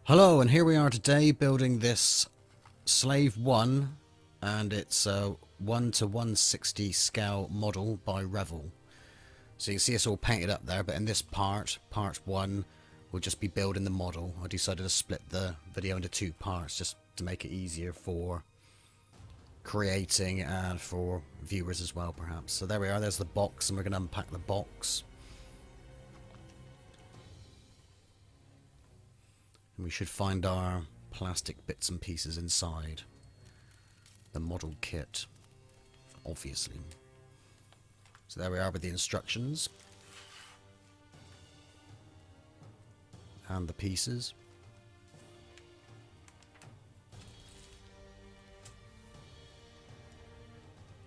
Hello, and here we are today building this Slave 1, and it's a 1 to 160 scale model by Revell. So you can see it's all painted up there, but in this part 1, we'll just be building the model. I decided to split the video into two parts just to make it easier for creating and for viewers as well, perhaps. So there we are, there's the box, and we're going to unpack the box. And we should find our plastic bits and pieces inside the model kit, obviously. So there we are with the instructions and the pieces.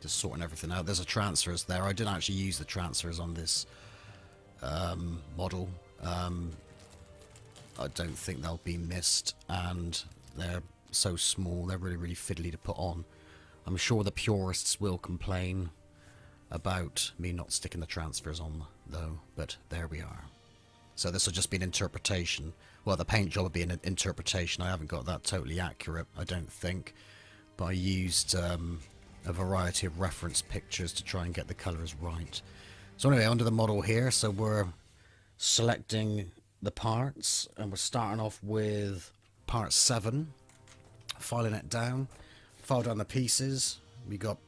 Just sorting everything out. There's a transfers there. I didn't actually use the transfers on this model. I don't think they'll be missed, and they're so small, they're really fiddly to put on. I'm sure the purists will complain about me not sticking the transfers on, though, but there we are. So this will just be an interpretation. Well, the paint job will be an interpretation. I haven't got that totally accurate, I don't think, but I used a variety of reference pictures to try and get the colours right. So anyway, onto the model here. So we're selecting the parts, and we're starting off with part 7, filing it down, file down the pieces. We got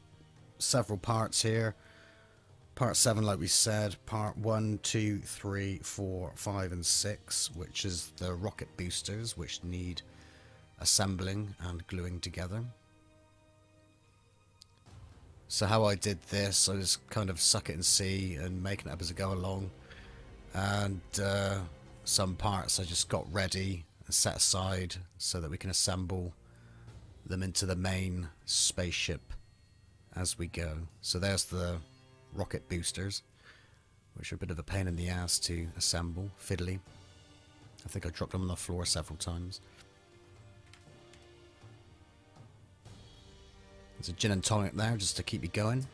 several parts here. Part 7, like we said, part 1, 2, 3, 4, 5 and 6, which is the rocket boosters, which need assembling and gluing together. So how I did this, I was kind of suck it and see and making it up as I go along, and some parts I just got ready and set aside so that we can assemble them into the main spaceship as we go. So there's the rocket boosters, which are a bit of a pain in the ass to assemble, fiddly. I think I dropped them on the floor several times. There's a gin and tonic there just to keep you going.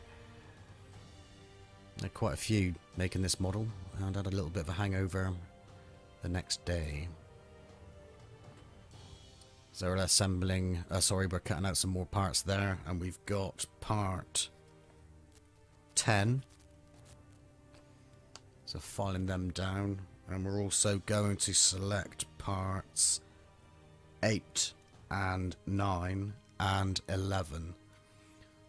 There are quite a few making this model, and I had a little bit of a hangover the next day. So we're assembling, we're cutting out some more parts there, and we've got part 10. So filing them down, and we're also going to select parts 8 and 9 and 11.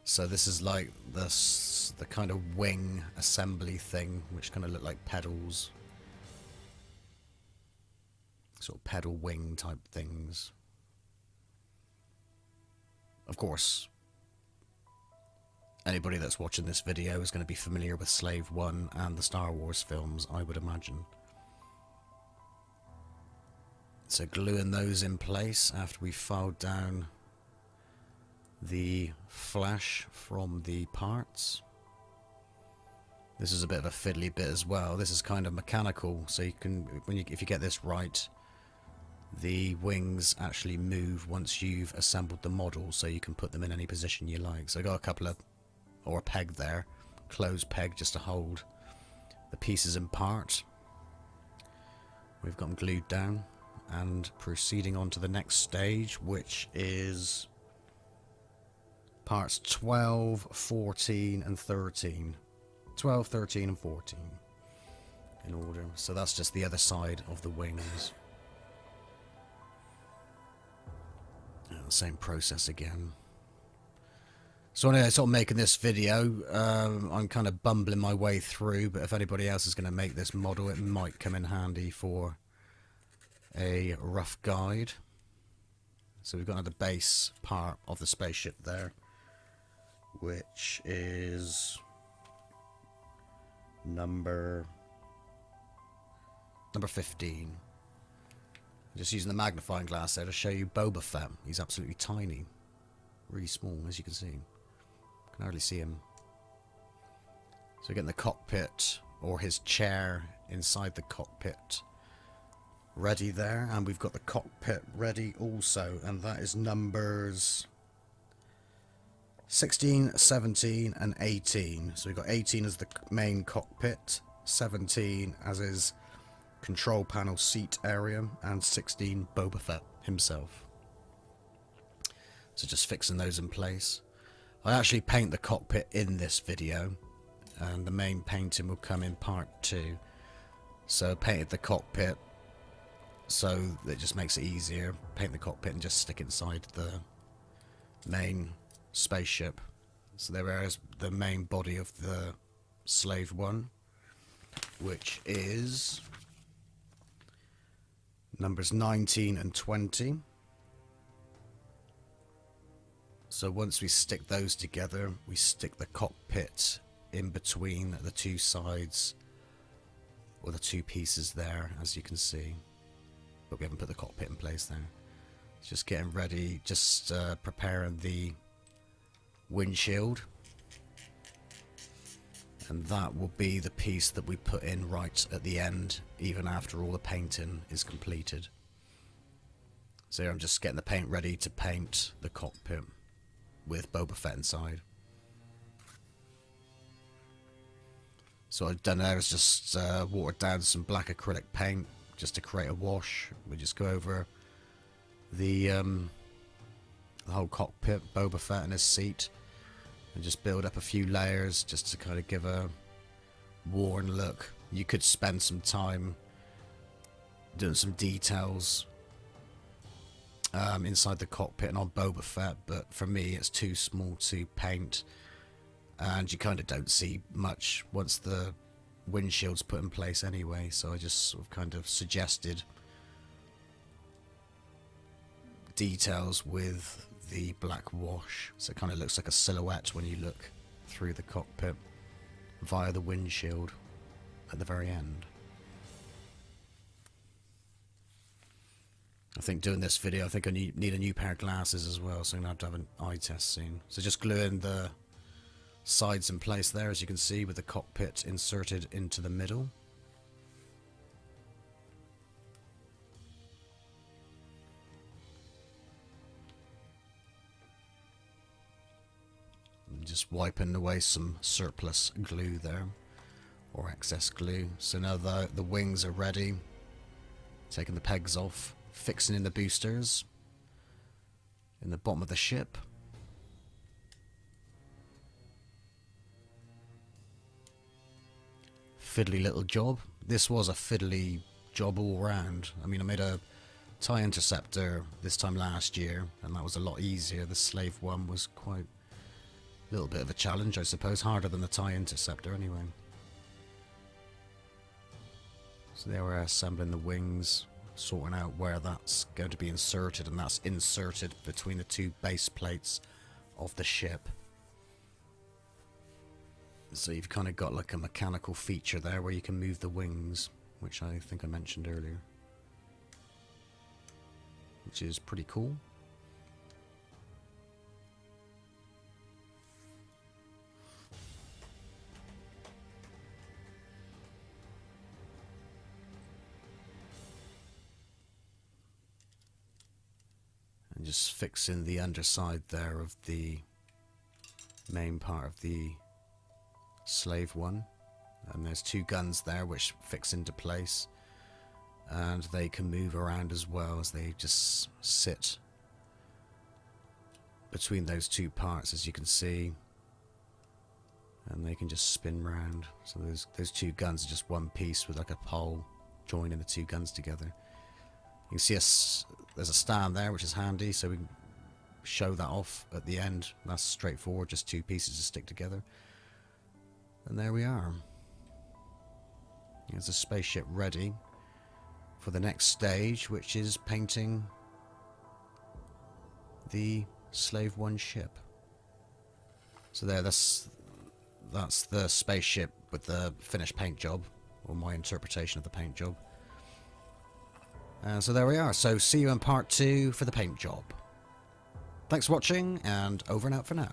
So this is like the kind of wing assembly thing, which kind of look like pedals. Sort of pedal wing type things. Of course, anybody that's watching this video is going to be familiar with Slave 1 and the Star Wars films, I would imagine. So gluing those in place after we filed down the flash from the parts. This is a bit of a fiddly bit as well. This is kind of mechanical, so you can, if you get this right, the wings actually move once you've assembled the model, so you can put them in any position you like. So I got a couple of, or a peg there, closed peg just to hold the pieces in part. We've got them glued down, and proceeding on to the next stage, which is parts 12, 14 and 13. 12, 13 and 14 in order. So that's just the other side of the wings. Same process again. So anyway, sort of making this video, I'm kind of bumbling my way through, but if anybody else is going to make this model, it might come in handy for a rough guide. So we've got the base part of the spaceship there, which is number 15. Just using the magnifying glass there to show you Boba Fett. He's absolutely tiny. Really small, as you can see. Can hardly see him. So we're getting the cockpit, or his chair inside the cockpit, ready there. And we've got the cockpit ready also. And that is numbers 16, 17 and 18. So we've got 18 as the main cockpit. 17 as is control panel seat area, and 16 Boba Fett himself. So just fixing those in place. I actually paint the cockpit in this video, and the main painting will come in part 2. So painted the cockpit, so it just makes it easier. Paint the cockpit and just stick it inside the main spaceship. So there is the main body of the Slave One, which is numbers 19 and 20. So once we stick those together, we stick the cockpit in between the two sides, or the two pieces there, as you can see. But we haven't put the cockpit in place there. Just getting ready, just preparing the windshield. And that will be the piece that we put in right at the end, even after all the painting is completed. So here I'm just getting the paint ready to paint the cockpit with Boba Fett inside. So what I've done there is just watered down some black acrylic paint just to create a wash. We just go over the whole cockpit, Boba Fett and his seat, and just build up a few layers just to kind of give a worn look. You could spend some time doing some details inside the cockpit and on Boba Fett, but for me it's too small to paint, and you kind of don't see much once the windshield's put in place anyway. So I just sort of kind of suggested details with the black wash, so it kind of looks like a silhouette when you look through the cockpit via the windshield at the very end. I think doing this video, I think I need a new pair of glasses as well, so I'm going to have an eye test soon. So just gluing the sides in place there, as you can see, with the cockpit inserted into the middle. And just wiping away some surplus glue there, or excess glue. So now the wings are ready. Taking the pegs off. Fixing in the boosters in the bottom of the ship. Fiddly little job. This was a fiddly job all round. I mean, I made a TIE Interceptor this time last year, and that was a lot easier. The Slave One was quite a little bit of a challenge, I suppose. Harder than the TIE Interceptor anyway. So they were assembling the wings, sorting out where that's going to be inserted, and that's inserted between the two base plates of the ship. So you've kind of got like a mechanical feature there where you can move the wings, which I think I mentioned earlier, which is pretty cool. And just fixing the underside there of the main part of the Slave One. And there's two guns there which fix into place. And they can move around as well, as they just sit between those two parts, as you can see. And they can just spin round. So those two guns are just one piece with like a pole joining the two guns together. You can see there's a stand there, which is handy, so we can show that off at the end. That's straightforward, just two pieces to stick together. And there we are. There's a spaceship ready for the next stage, which is painting the Slave One ship. So there, that's the spaceship with the finished paint job, or my interpretation of the paint job. So there we are. So see you in part 2 for the paint job. Thanks for watching, and over and out for now.